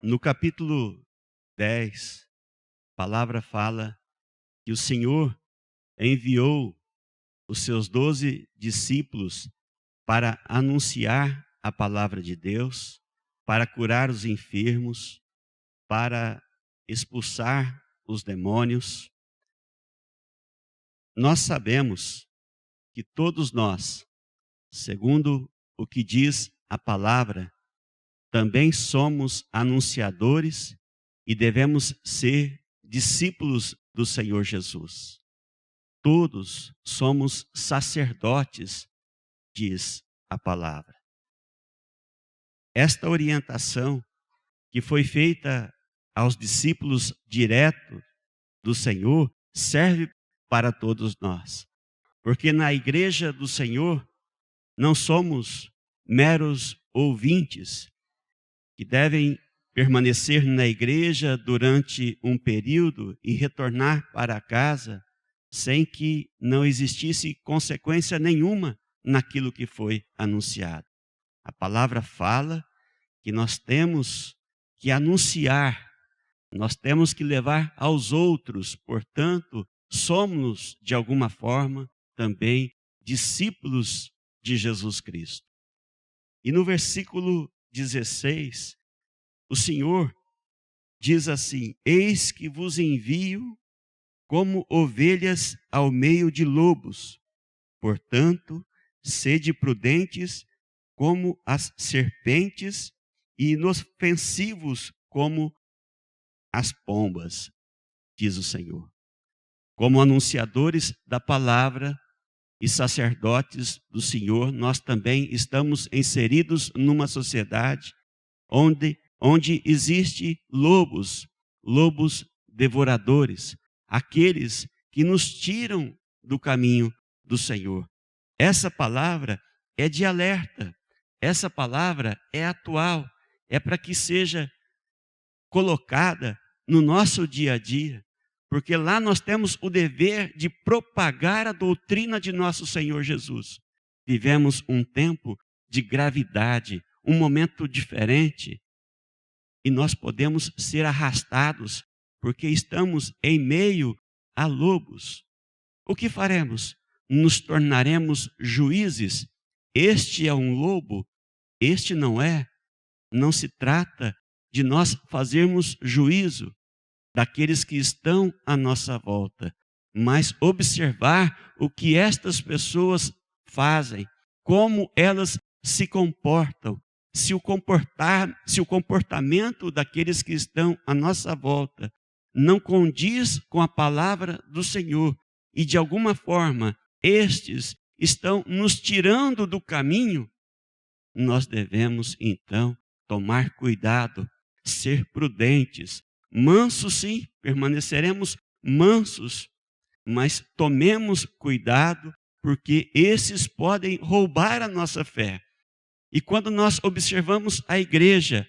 No capítulo 10, a palavra fala que o Senhor enviou os seus 12 discípulos para anunciar a palavra de Deus, para curar os enfermos, para expulsar os demônios. Nós sabemos que todos nós, segundo o que diz a palavra, também somos anunciadores e devemos ser discípulos do Senhor Jesus. Todos somos sacerdotes, diz a palavra. Esta orientação que foi feita aos discípulos direto do Senhor serve para todos nós. Porque na igreja do Senhor não somos meros ouvintes que devem permanecer na igreja durante um período e retornar para casa sem que não existisse consequência nenhuma naquilo que foi anunciado. A palavra fala que nós temos que anunciar, nós temos que levar aos outros, portanto, somos, de alguma forma, também discípulos de Jesus Cristo. E no versículo 16, o Senhor diz assim: eis que vos envio como ovelhas ao meio de lobos, portanto, sede prudentes como as serpentes e inofensivos como as pombas, diz o Senhor. Como anunciadores da palavra e sacerdotes do Senhor, nós também estamos inseridos numa sociedade onde existe lobos devoradores, aqueles que nos tiram do caminho do Senhor. Essa palavra é de alerta, essa palavra é atual, é para que seja colocada no nosso dia a dia, porque lá nós temos o dever de propagar a doutrina de nosso Senhor Jesus. Vivemos um tempo de gravidade, um momento diferente, e nós podemos ser arrastados, porque estamos em meio a lobos. O que faremos? Nos tornaremos juízes. Este é um lobo, este não é. Não se trata de nós fazermos juízo daqueles que estão à nossa volta, mas observar o que estas pessoas fazem, como elas se comportam, se o comportamento daqueles que estão à nossa volta não condiz com a palavra do Senhor e de alguma forma estes estão nos tirando do caminho, nós devemos então tomar cuidado, ser prudentes, mansos sim, permaneceremos mansos, mas tomemos cuidado, porque esses podem roubar a nossa fé. E quando nós observamos a igreja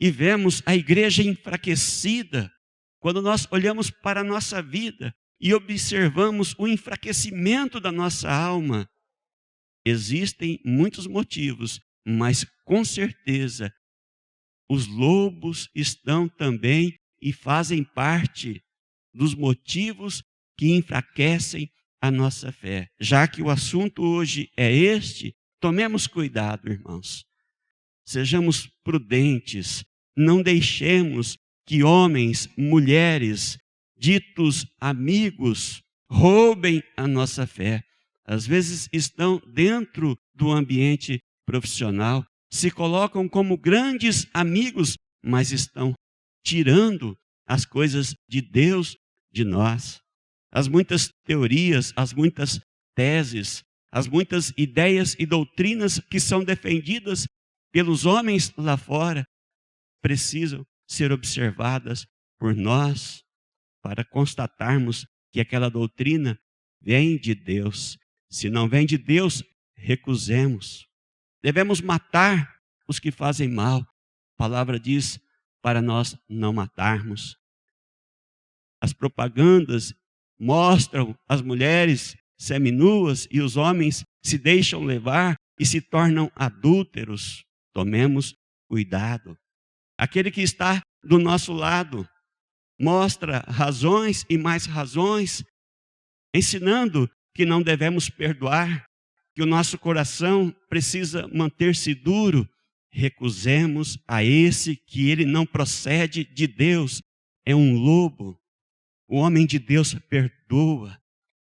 e vemos a igreja enfraquecida, quando nós olhamos para a nossa vida e observamos o enfraquecimento da nossa alma, existem muitos motivos, mas com certeza os lobos estão também e fazem parte dos motivos que enfraquecem a nossa fé. Já que o assunto hoje é este, tomemos cuidado, irmãos. Sejamos prudentes, não deixemos que homens, mulheres, ditos amigos, roubem a nossa fé. Às vezes estão dentro do ambiente profissional, se colocam como grandes amigos, mas estão tirando as coisas de Deus de nós. As muitas teorias, as muitas teses, as muitas ideias e doutrinas que são defendidas pelos homens lá fora, precisam ser observadas por nós para constatarmos que aquela doutrina vem de Deus. Se não vem de Deus, recusemos. Devemos matar os que fazem mal. A palavra diz para nós não matarmos. As propagandas mostram as mulheres seminuas e os homens se deixam levar e se tornam adúlteros. Tomemos cuidado. Aquele que está do nosso lado mostra razões e mais razões, ensinando que não devemos perdoar, que o nosso coração precisa manter-se duro. Recusemos a esse que ele não procede de Deus, é um lobo. O homem de Deus perdoa,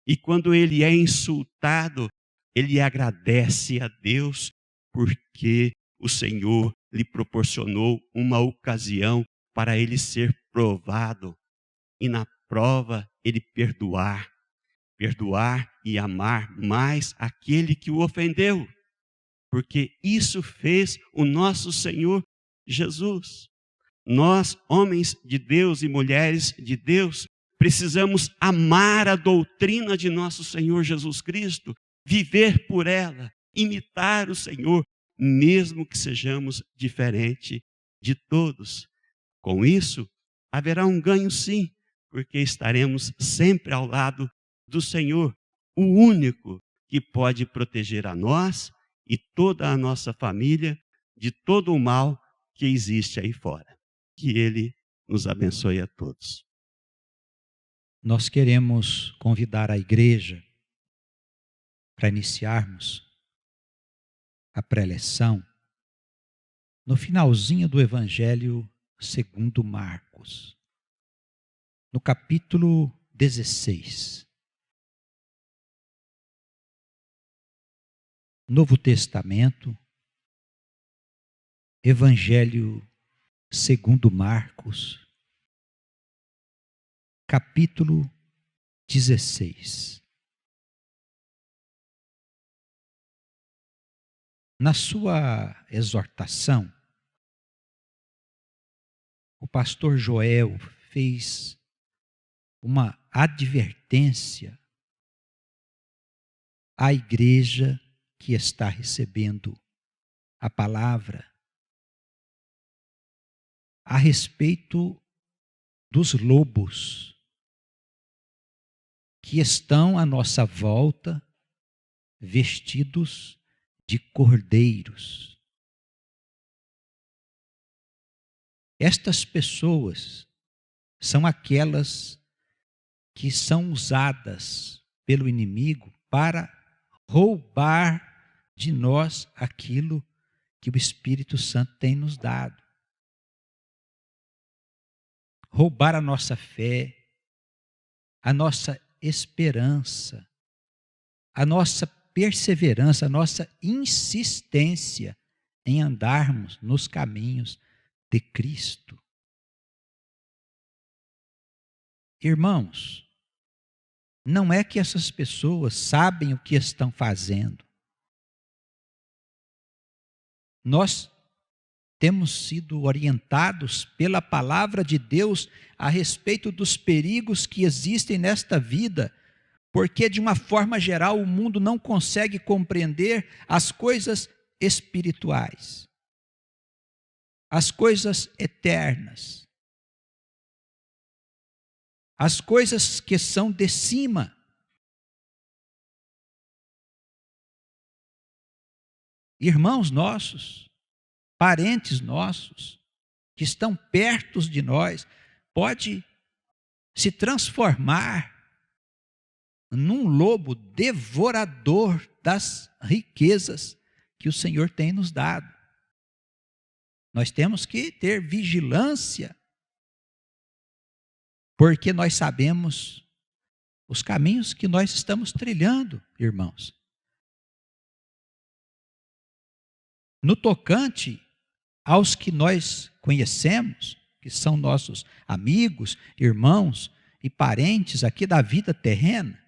e quando ele é insultado, ele agradece a Deus, porque o Senhor lhe proporcionou uma ocasião para ele ser provado, e na prova ele perdoar e amar mais aquele que o ofendeu, porque isso fez o nosso Senhor Jesus. Nós, homens de Deus e mulheres de Deus, precisamos amar a doutrina de nosso Senhor Jesus Cristo, viver por ela, imitar o Senhor, mesmo que sejamos diferentes de todos. Com isso, haverá um ganho sim, porque estaremos sempre ao lado do Senhor, o único que pode proteger a nós e toda a nossa família de todo o mal que existe aí fora. Que Ele nos abençoe a todos. Nós queremos convidar a igreja para iniciarmos a preleção no finalzinho do Evangelho segundo Marcos, no capítulo 16. Novo Testamento, Evangelho segundo Marcos, capítulo 16. Na sua exortação, o pastor Joel fez uma advertência à igreja que está recebendo a palavra a respeito dos lobos que estão à nossa volta, vestidos de cordeiros. Estas pessoas são aquelas que são usadas pelo inimigo para roubar de nós aquilo que o Espírito Santo tem nos dado. Roubar a nossa fé, a nossa esperança, a nossa perseverança, a nossa insistência em andarmos nos caminhos de Cristo. Irmãos, não é que essas pessoas sabem o que estão fazendo. Nós temos sido orientados pela palavra de Deus a respeito dos perigos que existem nesta vida, porque de uma forma geral o mundo não consegue compreender as coisas espirituais, as coisas eternas, as coisas que são de cima. Irmãos nossos, parentes nossos, que estão perto de nós, pode se transformar num lobo devorador das riquezas que o Senhor tem nos dado. Nós temos que ter vigilância, porque nós sabemos os caminhos que nós estamos trilhando, irmãos. No tocante aos que nós conhecemos, que são nossos amigos, irmãos e parentes aqui da vida terrena,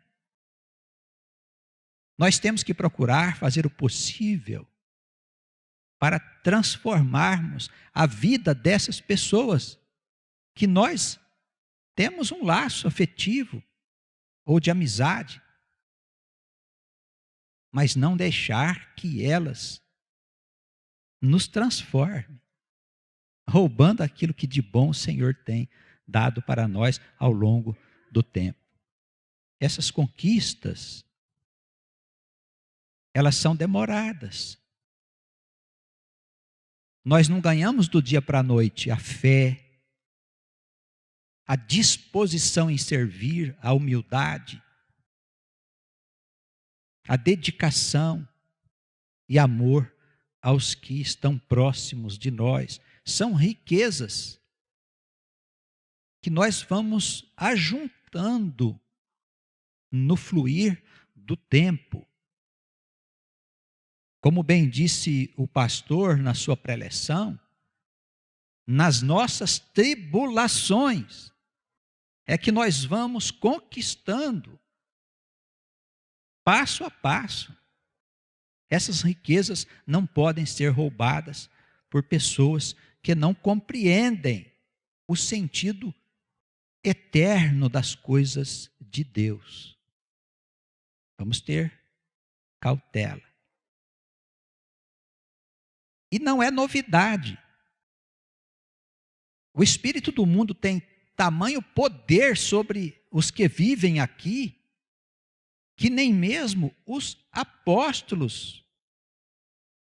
nós temos que procurar fazer o possível para transformarmos a vida dessas pessoas que nós temos um laço afetivo ou de amizade, mas não deixar que elas nos transformem, roubando aquilo que de bom o Senhor tem dado para nós ao longo do tempo. Essas conquistas, elas são demoradas. Nós não ganhamos do dia para a noite a fé, a disposição em servir, a humildade, a dedicação e amor aos que estão próximos de nós. São riquezas que nós vamos ajuntando no fluir do tempo. Como bem disse o pastor na sua preleção, nas nossas tribulações é que nós vamos conquistando, passo a passo. Essas riquezas não podem ser roubadas por pessoas que não compreendem o sentido eterno das coisas de Deus. Vamos ter cautela. E não é novidade. O espírito do mundo tem tamanho poder sobre os que vivem aqui, que nem mesmo os apóstolos,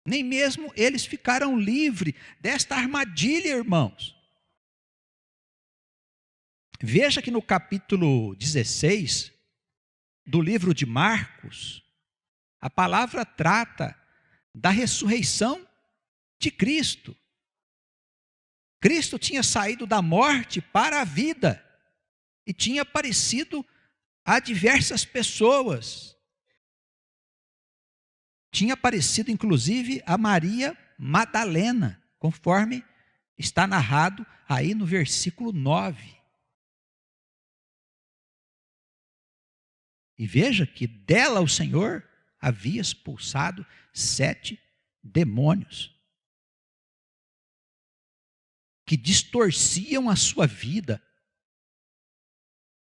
nem mesmo eles ficaram livres desta armadilha, irmãos. Veja que no capítulo 16 do livro de Marcos, a palavra trata da ressurreição de Cristo. Cristo tinha saído da morte para a vida e tinha aparecido a diversas pessoas. Tinha aparecido inclusive a Maria Madalena, conforme está narrado aí no versículo 9. E veja que dela o Senhor havia expulsado 7 demônios, que distorciam a sua vida,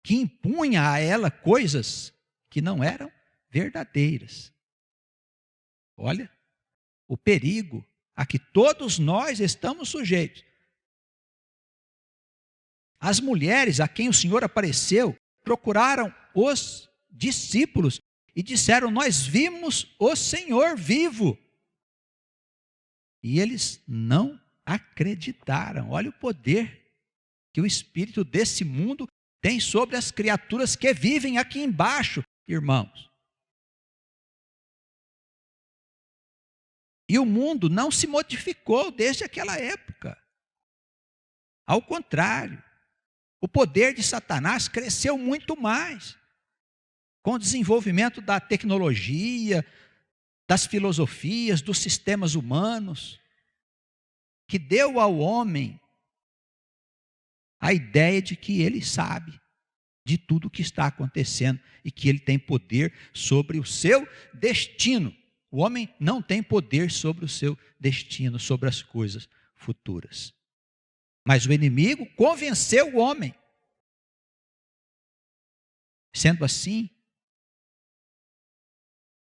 que impunha a ela coisas que não eram verdadeiras. Olha o perigo a que todos nós estamos sujeitos. As mulheres a quem o Senhor apareceu procuraram os discípulos e disseram: nós vimos o Senhor vivo. E eles não acreditaram. Olha o poder que o espírito desse mundo tem sobre as criaturas que vivem aqui embaixo, irmãos. E o mundo não se modificou desde aquela época. Ao contrário, o poder de Satanás cresceu muito mais com o desenvolvimento da tecnologia, das filosofias, dos sistemas humanos, que deu ao homem a ideia de que ele sabe de tudo o que está acontecendo e que ele tem poder sobre o seu destino. O homem não tem poder sobre o seu destino, sobre as coisas futuras. Mas o inimigo convenceu o homem. Sendo assim,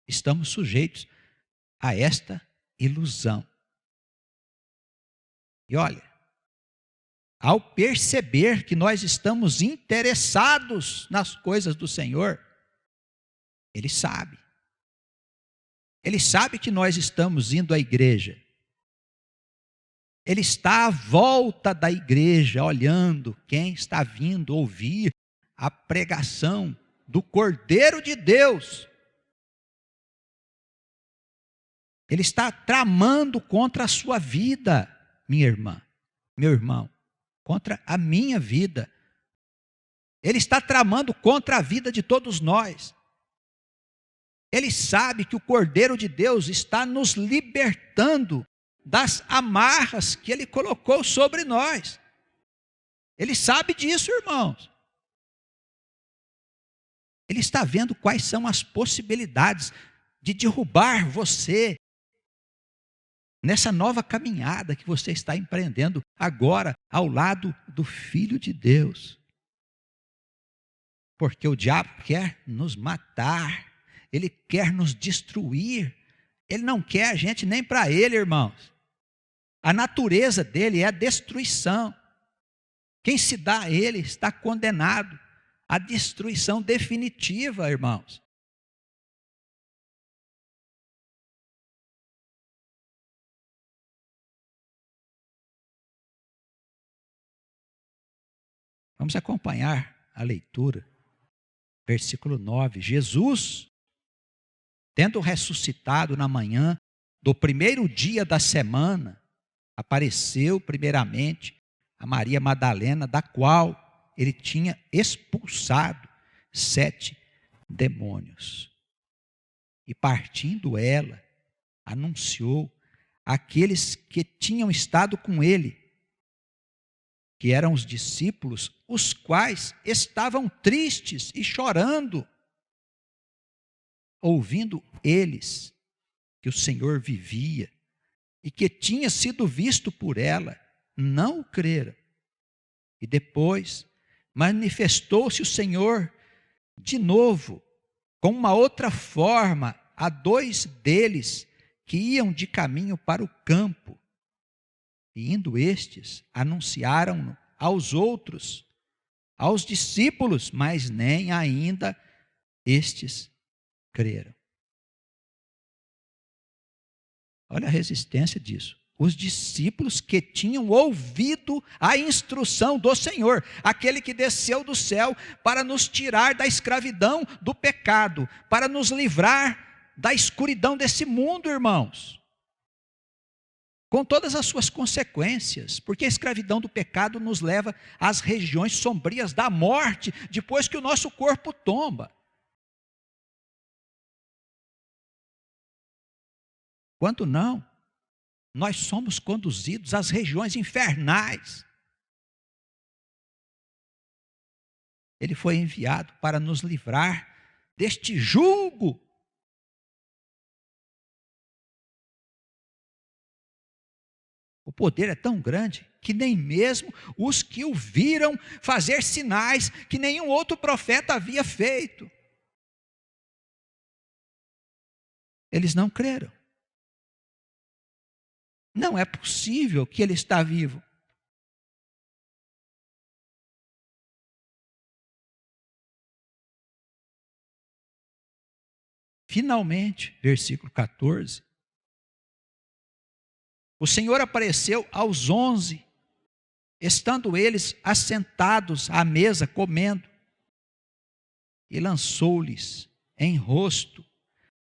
estamos sujeitos a esta ilusão. E olha, ao perceber que nós estamos interessados nas coisas do Senhor, Ele sabe. Ele sabe que nós estamos indo à igreja. Ele está à volta da igreja, olhando quem está vindo ouvir a pregação do Cordeiro de Deus. Ele está tramando contra a sua vida, minha irmã, meu irmão, contra a minha vida. Ele está tramando contra a vida de todos nós. Ele sabe que o Cordeiro de Deus está nos libertando das amarras que Ele colocou sobre nós. Ele sabe disso, irmãos. Ele está vendo quais são as possibilidades de derrubar você nessa nova caminhada que você está empreendendo agora ao lado do Filho de Deus. Porque o diabo quer nos matar, ele quer nos destruir, ele não quer a gente nem para ele, irmãos. A natureza dele é a destruição. Quem se dá a ele está condenado à destruição definitiva, irmãos. Vamos acompanhar a leitura. Versículo 9. Jesus, tendo ressuscitado na manhã do primeiro dia da semana, apareceu primeiramente a Maria Madalena, da qual ele tinha expulsado 7 demônios. E partindo ela, anunciou àqueles que tinham estado com ele, que eram os discípulos, os quais estavam tristes e chorando. Ouvindo eles que o Senhor vivia e que tinha sido visto por ela, não o creram. E depois manifestou-se o Senhor de novo, com uma outra forma, a 2 deles que iam de caminho para o campo. E indo estes, anunciaram aos outros, aos discípulos, mas nem ainda estes creram. Olha a resistência disso. Os discípulos que tinham ouvido a instrução do Senhor, aquele que desceu do céu para nos tirar da escravidão do pecado, para nos livrar da escuridão desse mundo, irmãos. Com todas as suas consequências, porque a escravidão do pecado nos leva às regiões sombrias da morte, depois que o nosso corpo tomba. Quando não, nós somos conduzidos às regiões infernais. Ele foi enviado para nos livrar deste jugo. O poder é tão grande que nem mesmo os que o viram fazer sinais que nenhum outro profeta havia feito, eles não creram. Não é possível que ele está vivo. Finalmente, versículo 14, o Senhor apareceu aos 11, estando eles assentados à mesa comendo, e lançou-lhes em rosto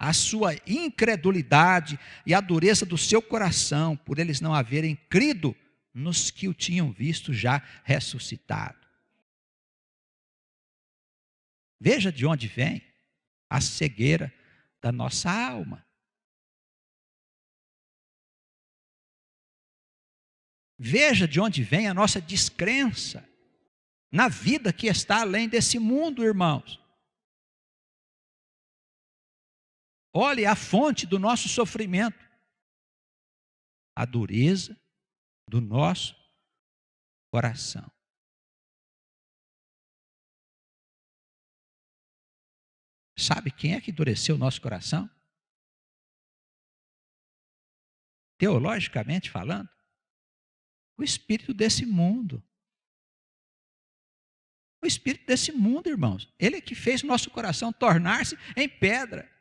a sua incredulidade e a dureza do seu coração, por eles não haverem crido nos que o tinham visto já ressuscitado. Veja de onde vem a cegueira da nossa alma. Veja de onde vem a nossa descrença na vida que está além desse mundo, irmãos. Olhe a fonte do nosso sofrimento, a dureza do nosso coração. Sabe quem é que endureceu o nosso coração? Teologicamente falando, o espírito desse mundo. O espírito desse mundo, irmãos. Ele é que fez o nosso coração tornar-se em pedra.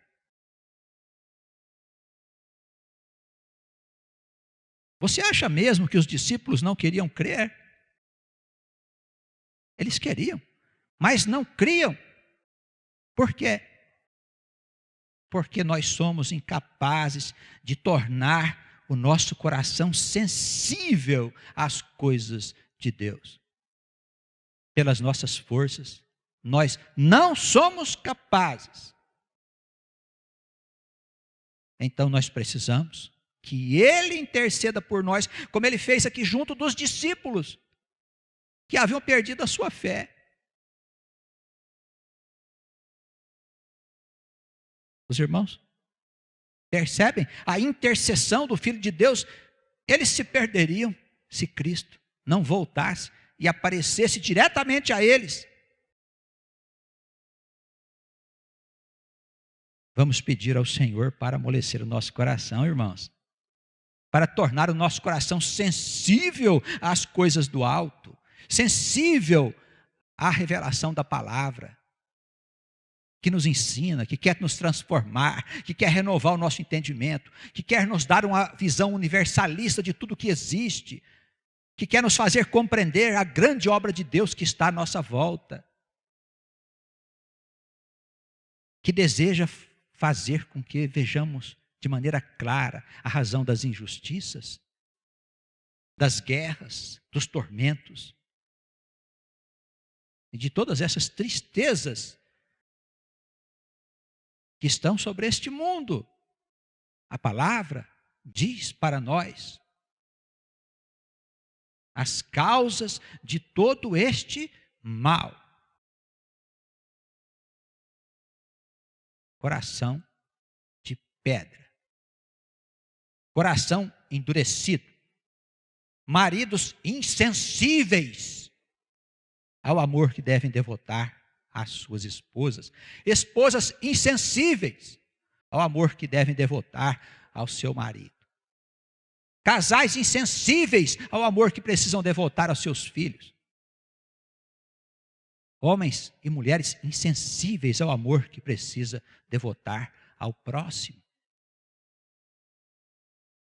Você acha mesmo que os discípulos não queriam crer? Eles queriam, mas não criam. Por quê? Porque nós somos incapazes de tornar o nosso coração sensível às coisas de Deus. Pelas nossas forças, nós não somos capazes. Então nós precisamos que Ele interceda por nós, como Ele fez aqui junto dos discípulos, que haviam perdido a sua fé. Os irmãos percebem a intercessão do Filho de Deus? Eles se perderiam se Cristo não voltasse e aparecesse diretamente a eles. Vamos pedir ao Senhor para amolecer o nosso coração, irmãos, para tornar o nosso coração sensível às coisas do alto, sensível à revelação da palavra, que nos ensina, que quer nos transformar, que quer renovar o nosso entendimento, que quer nos dar uma visão universalista de tudo que existe, que quer nos fazer compreender a grande obra de Deus que está à nossa volta, que deseja fazer com que vejamos de maneira clara a razão das injustiças, das guerras, dos tormentos e de todas essas tristezas que estão sobre este mundo. A palavra diz para nós as causas de todo este mal. Coração de pedra, coração endurecido, maridos insensíveis ao amor que devem devotar às suas esposas, esposas insensíveis ao amor que devem devotar ao seu marido, casais insensíveis ao amor que precisam devotar aos seus filhos, homens e mulheres insensíveis ao amor que precisa devotar ao próximo.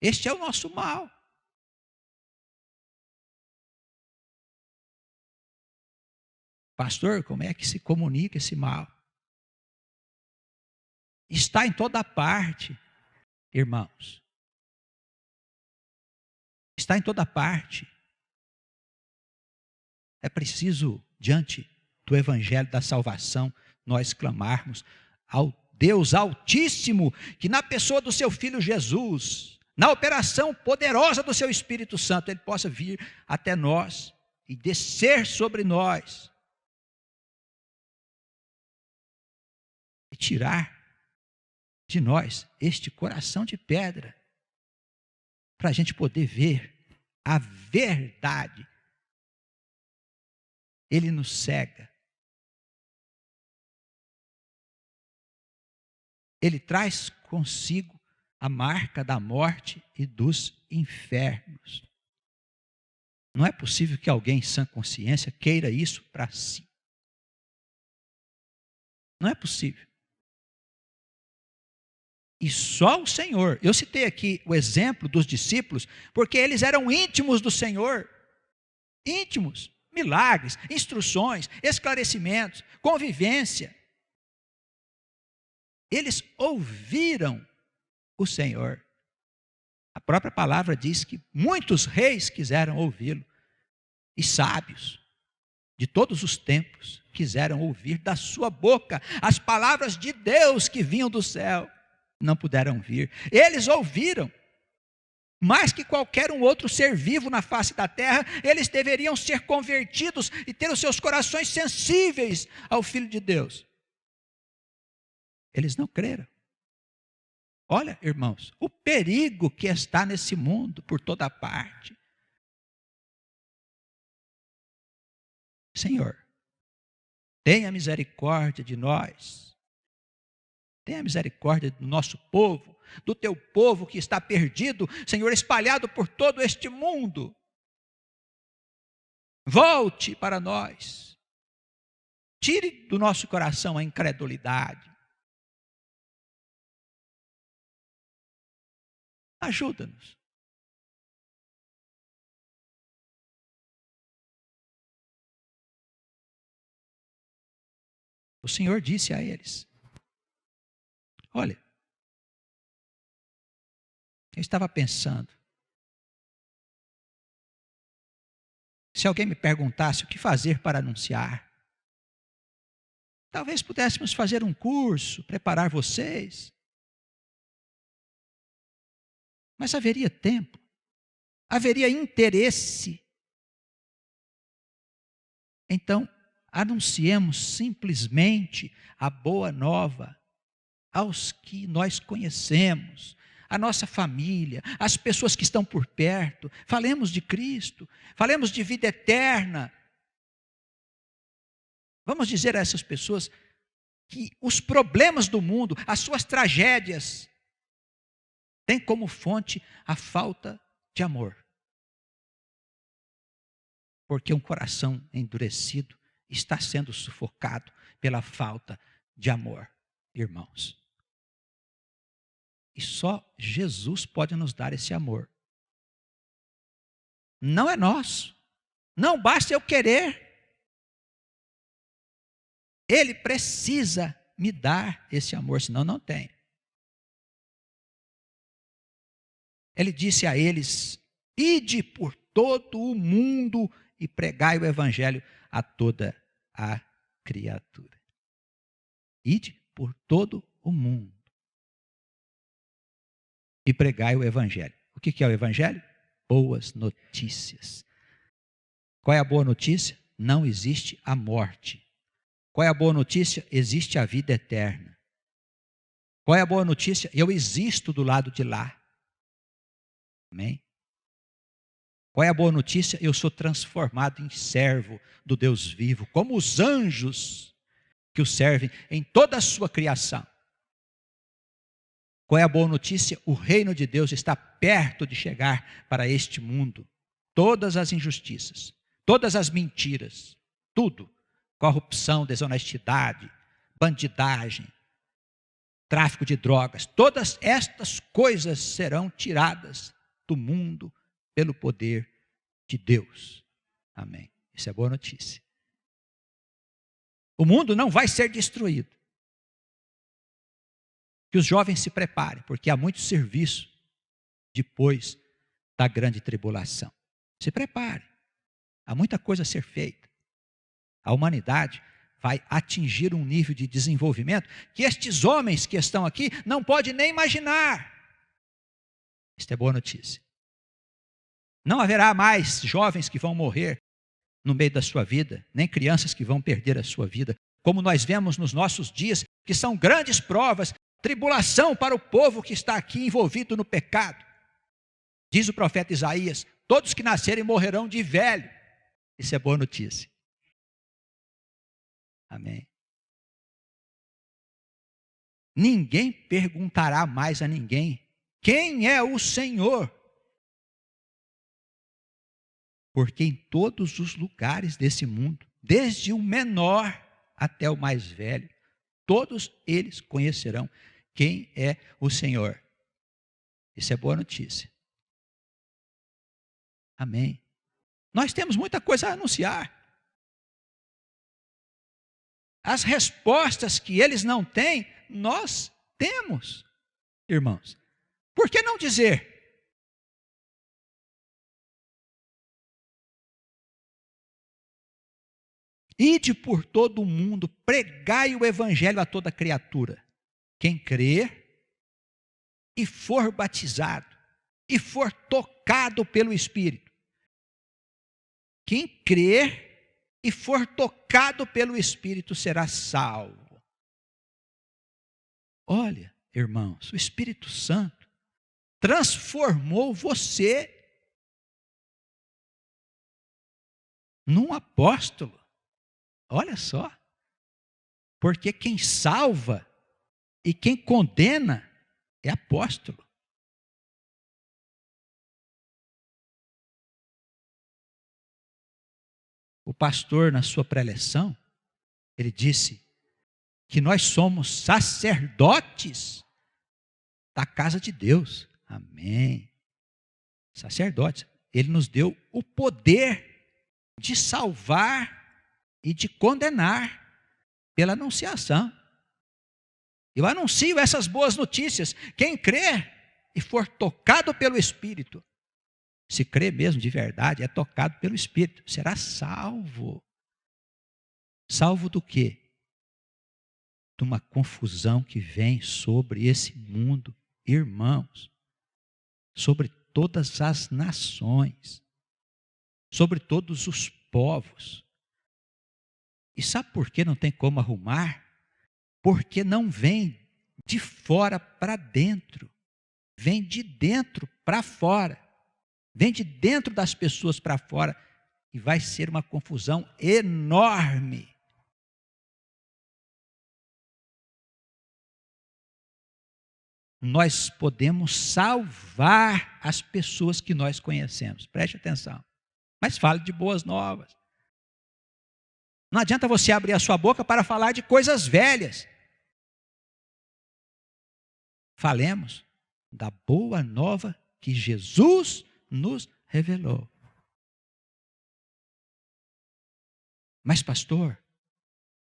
Este é o nosso mal. Pastor, como é que se comunica esse mal? Está em toda parte, irmãos. Está em toda parte. É preciso, diante do Evangelho da salvação, nós clamarmos ao Deus Altíssimo, que na pessoa do seu Filho Jesus, na operação poderosa do seu Espírito Santo, Ele possa vir até nós e descer sobre nós e tirar de nós este coração de pedra, para a gente poder ver a verdade. Ele nos cega. Ele traz consigo a marca da morte e dos infernos. Não é possível que alguém em sã consciência queira isso para si. Não é possível. E só o Senhor, eu citei aqui o exemplo dos discípulos, porque eles eram íntimos do Senhor, íntimos, milagres, instruções, esclarecimentos, convivência. Eles ouviram o Senhor. A própria palavra diz que muitos reis quiseram ouvi-lo, e sábios de todos os tempos quiseram ouvir da sua boca as palavras de Deus que vinham do céu. Não puderam vir. Eles ouviram. Mais que qualquer um outro ser vivo na face da terra, eles deveriam ser convertidos e ter os seus corações sensíveis ao Filho de Deus. Eles não creram. Olha, irmãos, o perigo que está nesse mundo por toda parte. Senhor, tenha misericórdia de nós. Tenha misericórdia do nosso povo, do teu povo que está perdido, Senhor, espalhado por todo este mundo. Volte para nós. Tire do nosso coração a incredulidade. Ajuda-nos. O Senhor disse a eles: olha, eu estava pensando, se alguém me perguntasse o que fazer para anunciar, talvez pudéssemos fazer um curso, preparar vocês, mas haveria tempo, haveria interesse. Então, anunciemos simplesmente a boa nova aos que nós conhecemos, a nossa família, as pessoas que estão por perto. Falemos de Cristo, falemos de vida eterna. Vamos dizer a essas pessoas que os problemas do mundo, as suas tragédias, têm como fonte a falta de amor. Porque um coração endurecido está sendo sufocado pela falta de amor, irmãos. E só Jesus pode nos dar esse amor. não é nosso. Não basta eu querer. Ele precisa me dar esse amor, senão não tem. Ele disse a eles: ide por todo o mundo e pregai o evangelho a toda a criatura. Ide por todo o mundo e pregai o evangelho. O que é o evangelho? Boas notícias. Qual é a boa notícia? Não existe a morte. Qual é a boa notícia? Existe a vida eterna. Qual é a boa notícia? Eu existo do lado de lá. Amém? Qual é a boa notícia? Eu sou transformado em servo do Deus vivo, como os anjos que o servem em toda a sua criação. Qual é a boa notícia? O reino de Deus está perto de chegar para este mundo. Todas as injustiças, todas as mentiras, tudo, corrupção, desonestidade, bandidagem, tráfico de drogas, todas estas coisas serão tiradas do mundo pelo poder de Deus. Amém. Isso é boa notícia. O mundo não vai ser destruído. Que os jovens se preparem, porque há muito serviço depois da grande tribulação. Se prepare. Há muita coisa a ser feita. A humanidade vai atingir um nível de desenvolvimento que estes homens que estão aqui não podem nem imaginar. Isto é boa notícia. Não haverá mais jovens que vão morrer no meio da sua vida, nem crianças que vão perder a sua vida, como nós vemos nos nossos dias, que são grandes provas, tribulação para o povo que está aqui envolvido no pecado. Diz o profeta Isaías: todos que nascerem morrerão de velho. Isso é boa notícia. Amém. Ninguém perguntará mais a ninguém: quem é o Senhor? Porque em todos os lugares desse mundo, desde o menor até o mais velho, todos eles conhecerão quem é o Senhor. Isso é boa notícia. Amém. Nós temos muita coisa a anunciar. As respostas que eles não têm, nós temos, irmãos. Por que não dizer? Ide por todo o mundo, pregai o evangelho a toda criatura. Quem crer e for batizado, e for tocado pelo Espírito. Quem crer e for tocado pelo Espírito será salvo. Olha, irmãos, o Espírito Santo transformou você num apóstolo. Olha só, porque quem salva e quem condena é apóstolo. O pastor, na sua preleção, ele disse que nós somos sacerdotes da casa de Deus. Amém. Sacerdotes. Ele nos deu o poder de salvar e de condenar pela anunciação. Eu anuncio essas boas notícias. Quem crer e for tocado pelo Espírito, se crê mesmo de verdade, é tocado pelo Espírito, será salvo. Salvo do quê? De uma confusão que vem sobre esse mundo, irmãos, sobre todas as nações, sobre todos os povos. E sabe por que não tem como arrumar? Porque não vem de fora para dentro, vem de dentro para fora, vem de dentro das pessoas para fora, e vai ser uma confusão enorme. Nós podemos salvar as pessoas que nós conhecemos, preste atenção, mas fale de boas novas. Não adianta você abrir a sua boca para falar de coisas velhas. Falemos da boa nova que Jesus nos revelou. Mas, pastor,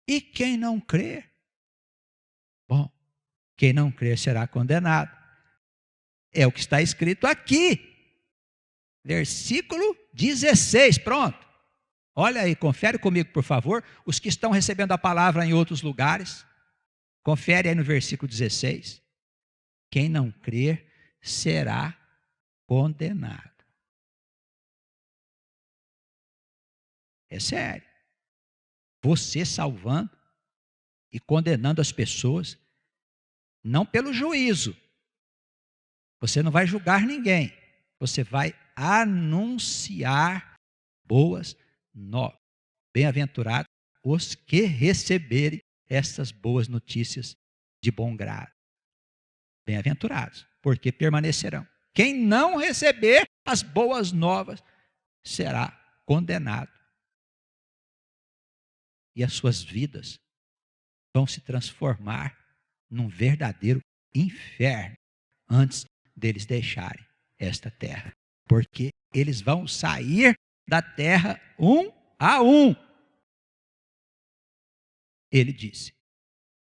e quem não crer? Bom, quem não crer será condenado. É o que está escrito aqui. Versículo 16, pronto. Olha aí, confere comigo, por favor. Os que estão recebendo a palavra em outros lugares, confere aí no versículo 16. Quem não crer será condenado. É sério. Você salvando e condenando as pessoas, não pelo juízo. Você não vai julgar ninguém. Você vai anunciar boas novas. Bem-aventurados os que receberem essas boas notícias de bom grado. Bem-aventurados, porque permanecerão. Quem não receber as boas novas será condenado. E as suas vidas vão se transformar num verdadeiro inferno antes deles deixarem esta terra. Porque eles vão sair da terra um a um. Ele disse,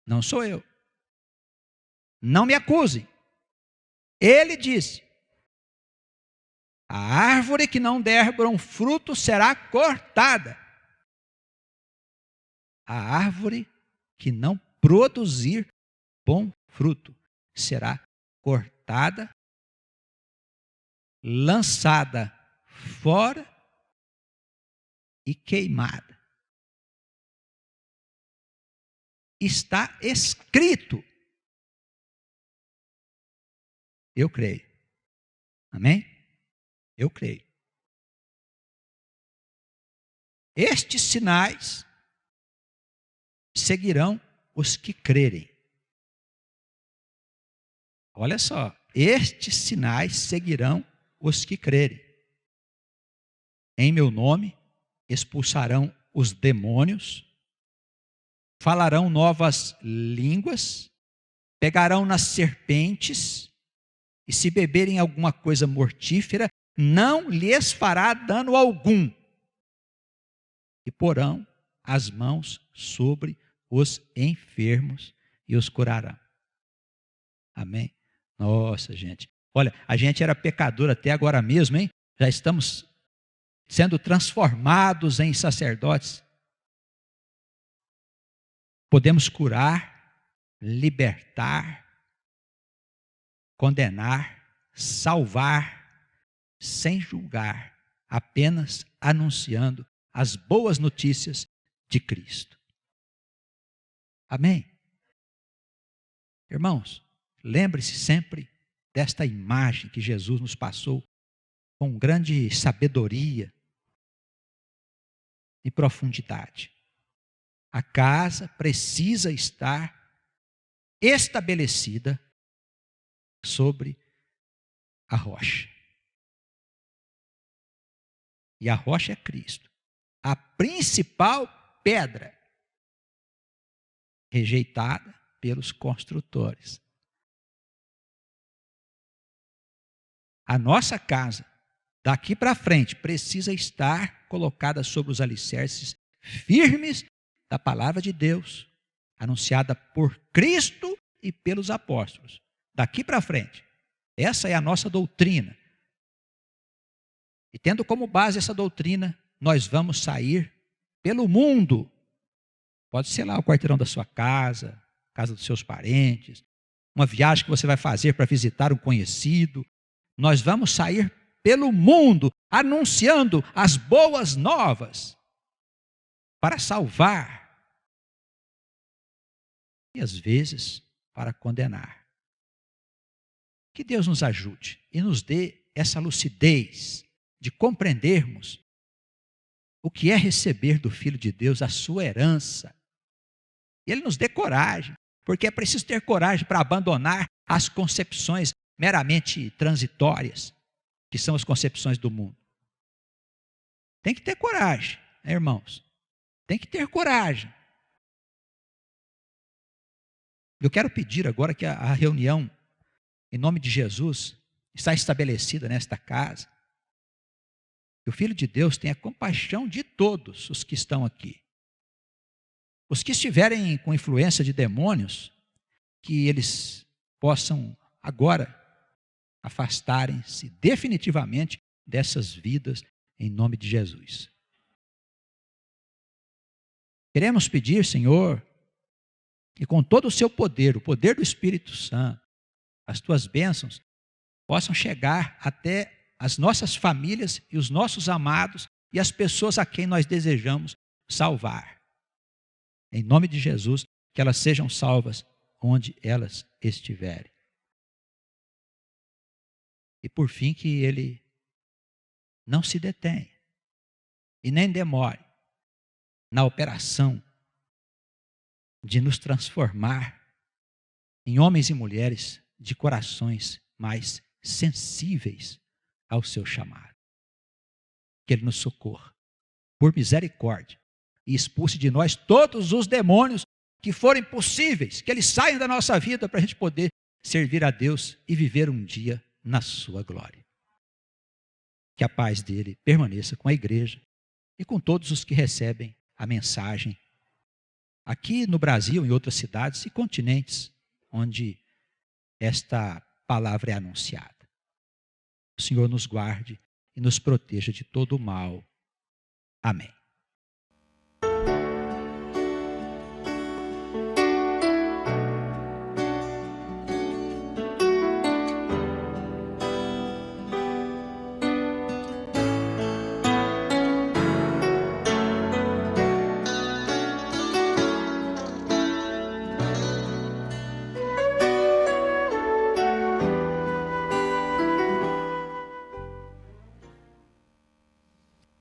não sou eu. Não me acusem. Ele disse, a árvore que não der bom fruto será cortada. A árvore que não produzir bom fruto será cortada, lançada fora e queimada. Está escrito. Eu creio. Amém? Eu creio. Estes sinais seguirão os que crerem. Olha só, estes sinais seguirão os que crerem. Em meu nome expulsarão os demônios, falarão novas línguas, pegarão nas serpentes, e se beberem alguma coisa mortífera, não lhes fará dano algum. E porão as mãos sobre os enfermos e os curarão. Amém? Nossa, gente. Olha, a gente era pecador até agora mesmo, hein? Já estamos sendo transformados em sacerdotes. Podemos curar, libertar, condenar, salvar, sem julgar, apenas anunciando as boas notícias de Cristo. Amém? Irmãos, lembre-se sempre desta imagem que Jesus nos passou com grande sabedoria e profundidade. A casa precisa estar estabelecida sobre a rocha. E a rocha é Cristo. A principal pedra rejeitada pelos construtores. A nossa casa, daqui para frente, precisa estar colocada sobre os alicerces firmes da palavra de Deus, anunciada por Cristo e pelos apóstolos. Daqui para frente. Essa é a nossa doutrina. E tendo como base essa doutrina, nós vamos sair pelo mundo. Pode ser lá o quarteirão da sua casa, casa dos seus parentes, uma viagem que você vai fazer para visitar um conhecido. Nós vamos sair pelo mundo anunciando as boas novas para salvar e às vezes para condenar. Que Deus nos ajude e nos dê essa lucidez de compreendermos o que é receber do Filho de Deus a sua herança. E Ele nos dê coragem, porque é preciso ter coragem para abandonar as concepções meramente transitórias, que são as concepções do mundo. Tem que ter coragem, né, irmãos? Tem que ter coragem. Eu quero pedir agora que a reunião, em nome de Jesus, está estabelecida nesta casa. Que o Filho de Deus tenha compaixão de todos os que estão aqui. Os que estiverem com influência de demônios, que eles possam agora afastarem-se definitivamente dessas vidas, em nome de Jesus. Queremos pedir, Senhor, que com todo o seu poder, o poder do Espírito Santo, as tuas bênçãos possam chegar até as nossas famílias e os nossos amados e as pessoas a quem nós desejamos salvar. Em nome de Jesus, que elas sejam salvas onde elas estiverem. E por fim, que Ele não se detenha e nem demore na operação de nos transformar em homens e mulheres de corações mais sensíveis ao seu chamado. Que Ele nos socorra, por misericórdia, e expulse de nós todos os demônios que forem possíveis, que eles saiam da nossa vida para a gente poder servir a Deus e viver um dia na sua glória. Que a paz dele permaneça com a igreja e com todos os que recebem a mensagem aqui no Brasil, em outras cidades e continentes onde esta palavra é anunciada. O Senhor nos guarde e nos proteja de todo o mal. Amém.